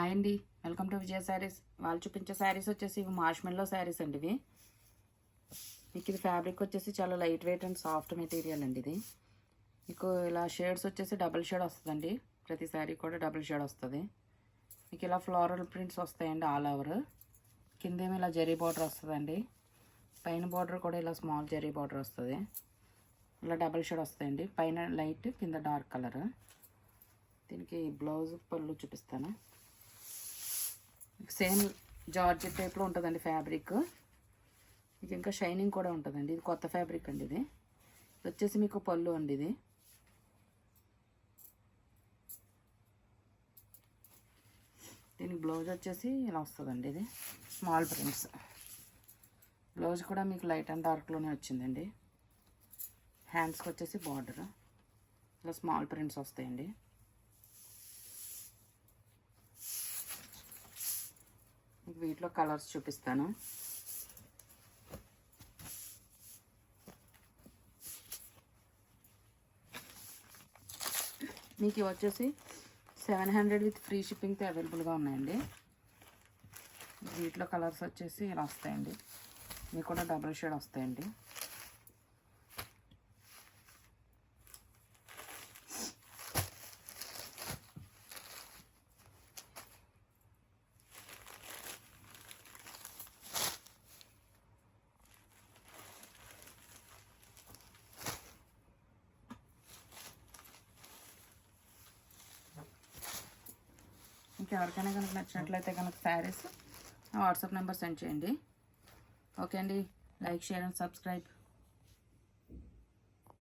Hi అండి, welcome to విజయ శారీస్. వాళ్ళు చూపించే శారీస్ వచ్చేసి ఇవి మార్ష్మెల్లో శారీస్ అండి. ఇవి మీకు ఇది ఫ్యాబ్రిక్ వచ్చేసి చాలా light weight and soft material అండి. ఇది మీకు ఇలా షేడ్స్ వచ్చేసి డబుల్ షేడ్ వస్తుందండి. ప్రతి శారీ కూడా డబుల్ షేడ్ వస్తుంది. మీకు ఇలా ఫ్లోరల్ ప్రింట్స్ వస్తాయండి ఆల్ ఓవర్. కిందేమో ఇలా జరీ బార్డర్ వస్తుందండి. పైన బార్డర్ కూడా ఇలా స్మాల్ జరీ బార్డర్ వస్తుంది. ఇలా డబుల్ షేడ్ వస్తాయండి. పైన లైట్, కింద డార్క్ కలర్. దీనికి బ్లౌజ్ పళ్ళు చూపిస్తాను. సేమ్ జార్జెట్ టైప్లో ఉంటుందండి ఫ్యాబ్రిక్. మీకు ఇంకా షైనింగ్ కూడా ఉంటుందండి. ఇది కొత్త ఫ్యాబ్రిక్ అండి. ఇది వచ్చేసి మీకు పళ్ళు అండి. ఇది దీనికి బ్లౌజ్ వచ్చేసి ఇలా వస్తుందండి. ఇది స్మాల్ ప్రింట్స్. బ్లౌజ్ కూడా మీకు లైట్ అండ్ డార్క్లోనే వచ్చిందండి. హ్యాండ్స్కి వచ్చేసి బార్డర్ ఇలా స్మాల్ ప్రింట్స్ వస్తాయండి. మీకు వీటిలో కలర్స్ చూపిస్తాను. మీకు వచ్చేసి 700 విత్ ఫ్రీ షిప్పింగ్తో అవైలబుల్గా ఉన్నాయండి. వీటిలో కలర్స్ వచ్చేసి ఇలా వస్తాయండి. మీకు కూడా డబుల్ షేడ్ వస్తాయండి. ఇంకెవరికైనా కనుక నచ్చినట్లయితే కనుక శారీస్ వాట్సాప్ నెంబర్ సెండ్ చేయండి. ఓకే అండి, లైక్, షేర్ అండ్ సబ్స్క్రైబ్.